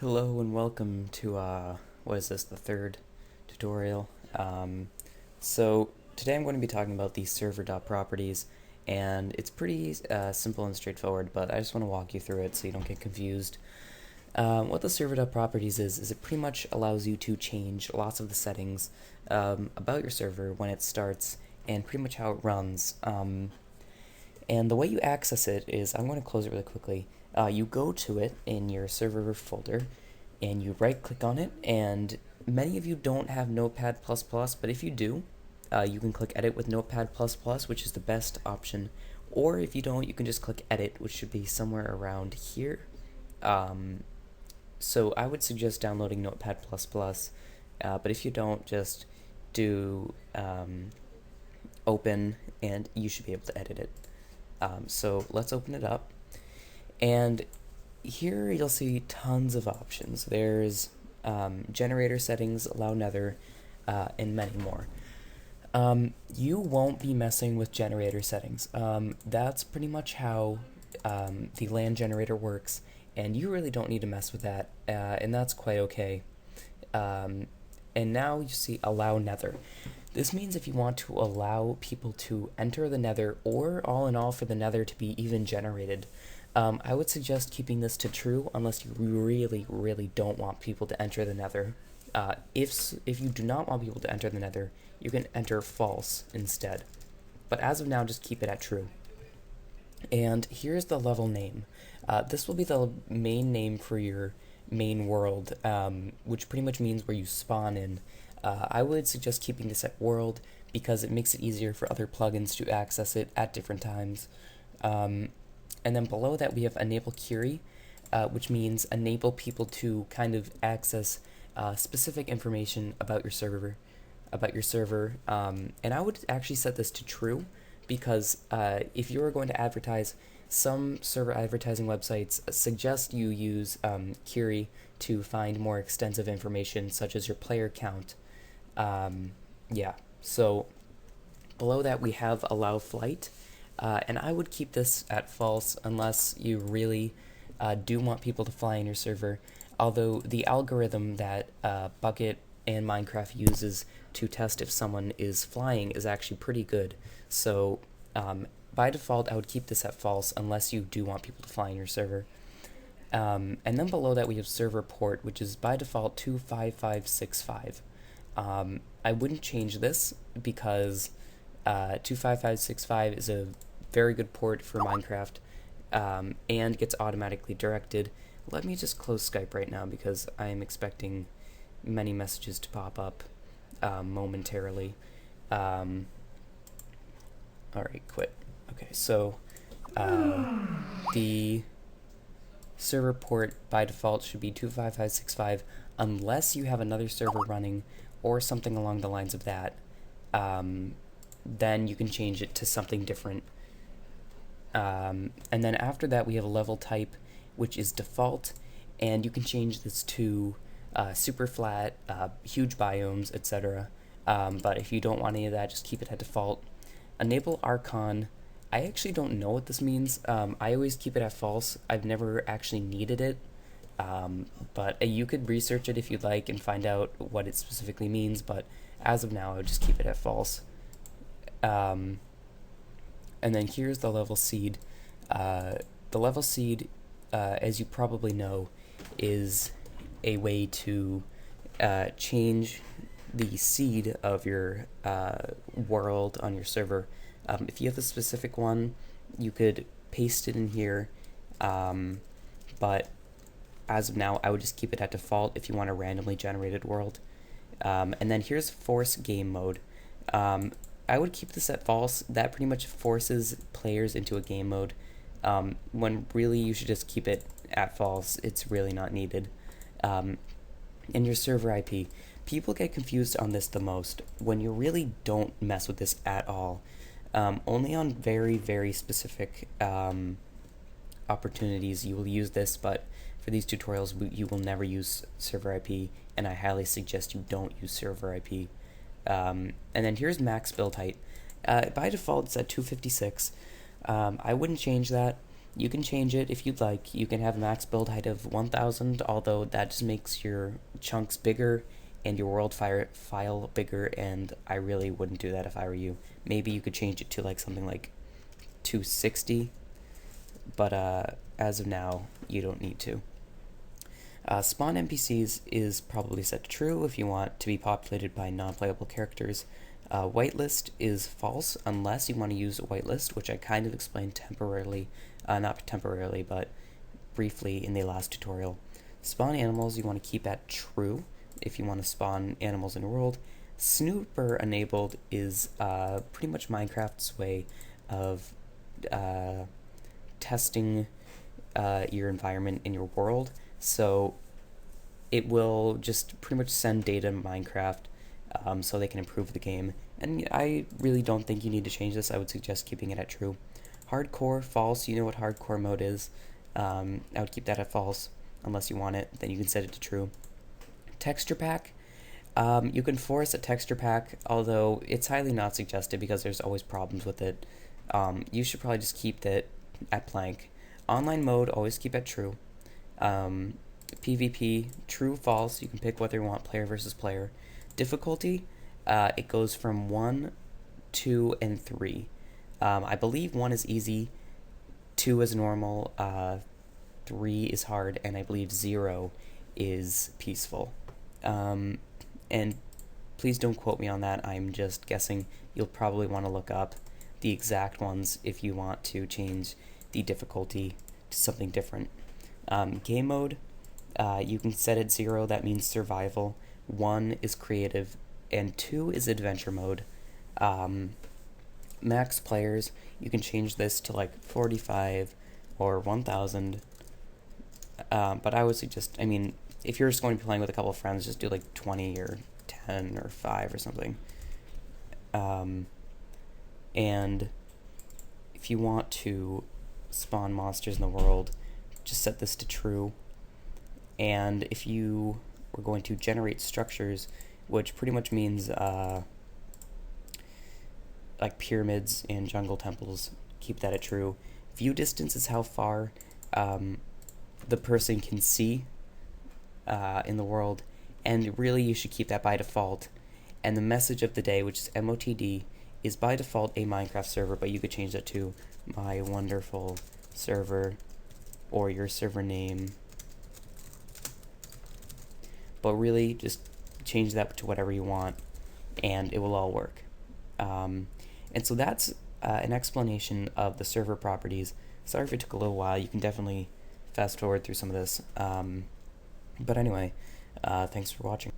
Hello and welcome to what is this, the third tutorial. So today I'm going to be talking about the server.properties, and it's pretty simple and straightforward, but I just want to walk you through it so you don't get confused. What the server.properties is it pretty much allows you to change lots of the settings about your server when it starts and pretty much how it runs. And the way you access it is, I'm going to close it really quickly. You go to it in your server folder, and you right click on it, and many of you don't have Notepad++, but if you do, you can click Edit with Notepad++, which is the best option, or if you don't, you can just click Edit, which should be somewhere around here. So I would suggest downloading Notepad++, but if you don't, just do open, and you should be able to edit it. So let's open it up, and here you'll see tons of options. There's generator settings, allow Nether, and many more. You won't be messing with generator settings. That's pretty much how the land generator works, and you really don't need to mess with that, and that's quite okay. And now you see allow Nether. This means if you want to allow people to enter the Nether, or all in all for the Nether to be even generated, I would suggest keeping this to true unless you really, really don't want people to enter the Nether. If you do not want people to enter the Nether, you can enter false instead. But as of now, just keep it at true. And here's the level name. This will be the main name for your main world, which pretty much means where you spawn in. I would suggest keeping this at world because it makes it easier for other plugins to access it at different times. And then below that we have enable query, which means enable people to kind of access specific information about your server. And I would actually set this to true because if you are going to advertise, some server advertising websites suggest you use query to find more extensive information such as your player count. So below that we have allow flight, and I would keep this at false unless you really do want people to fly in your server, although the algorithm that Bukkit and Minecraft uses to test if someone is flying is actually pretty good. So by default I would keep this at false unless you do want people to fly in your server. And then below that we have server port, which is by default 25565. I wouldn't change this because 25565 is a very good port for Minecraft, and gets automatically directed. Let me just close Skype right now because I am expecting many messages to pop up momentarily. Alright, quit. Okay, so the server port by default should be 25565 unless you have another server running or something along the lines of that. Then you can change it to something different. And then after that we have a level type, which is default, and you can change this to super flat, huge biomes, etc. But if you don't want any of that, just keep it at default. Enable Archon. I actually don't know what this means. I always keep it at false. I've never actually needed it. But you could research it if you'd like and find out what it specifically means, but as of now I would just keep it at false. And then here's the level seed. The level seed, as you probably know, is a way to change the seed of your world on your server. If you have a specific one, you could paste it in here, but as of now, I would just keep it at default if you want a randomly generated world. And then here's force game mode. I would keep this at false. That pretty much forces players into a game mode, when really you should just keep it at false. It's really not needed. And your server IP. People get confused on this the most when you really don't mess with this at all. Only on very, very specific opportunities you will use this, but for these tutorials you will never use server IP, and I highly suggest you don't use server IP. And then here's max build height. By default it's at 256. I wouldn't change that. You can change it if you'd like. You can have a max build height of 1000, although that just makes your chunks bigger and your world file bigger, and I really wouldn't do that if I were you. Maybe you could change it to like something like 260, but as of now, you don't need to. Spawn NPCs is probably set to true if you want to be populated by non-playable characters. Whitelist is false unless you want to use Whitelist, which I kind of explained temporarily, not temporarily, but briefly in the last tutorial. Spawn animals you want to keep at true if you want to spawn animals in a world. Snooper enabled is pretty much Minecraft's way of testing your environment in your world. So it will just pretty much send data to Minecraft so they can improve the game. And I really don't think you need to change this. I would suggest keeping it at true. Hardcore, false. You know what hardcore mode is. I would keep that at false unless you want it. Then you can set it to true. Texture pack. You can force a texture pack, although it's highly not suggested because there's always problems with it. You should probably just keep that at blank. Online mode, always keep at true. PvP, true, false. You can pick whether you want player versus player. Difficulty, it goes from 1, 2, and 3. I believe 1 is easy, 2 is normal, 3 is hard, and I believe 0 is peaceful. And please don't quote me on that. I'm just guessing. You'll probably want to look up the exact ones if you want to change the difficulty to something different. Game mode, you can set it 0, that means survival. 1 is creative, and 2 is adventure mode. Max players, you can change this to like 45 or 1000. But I would suggest, if you're just going to be playing with a couple of friends, just do like 20 or 10 or 5 or something. And if you want to spawn monsters in the world, just set this to true. And if you were going to generate structures, which pretty much means like pyramids and jungle temples, keep that at true. View distance is how far the person can see in the world, and really you should keep that by default. And the message of the day, which is MOTD, is by default a Minecraft server, but you could change that to my wonderful server or your server name. But really, just change that to whatever you want, and it will all work. And so that's an explanation of the server properties. Sorry if it took a little while. You can definitely fast forward through some of this. But anyway, thanks for watching.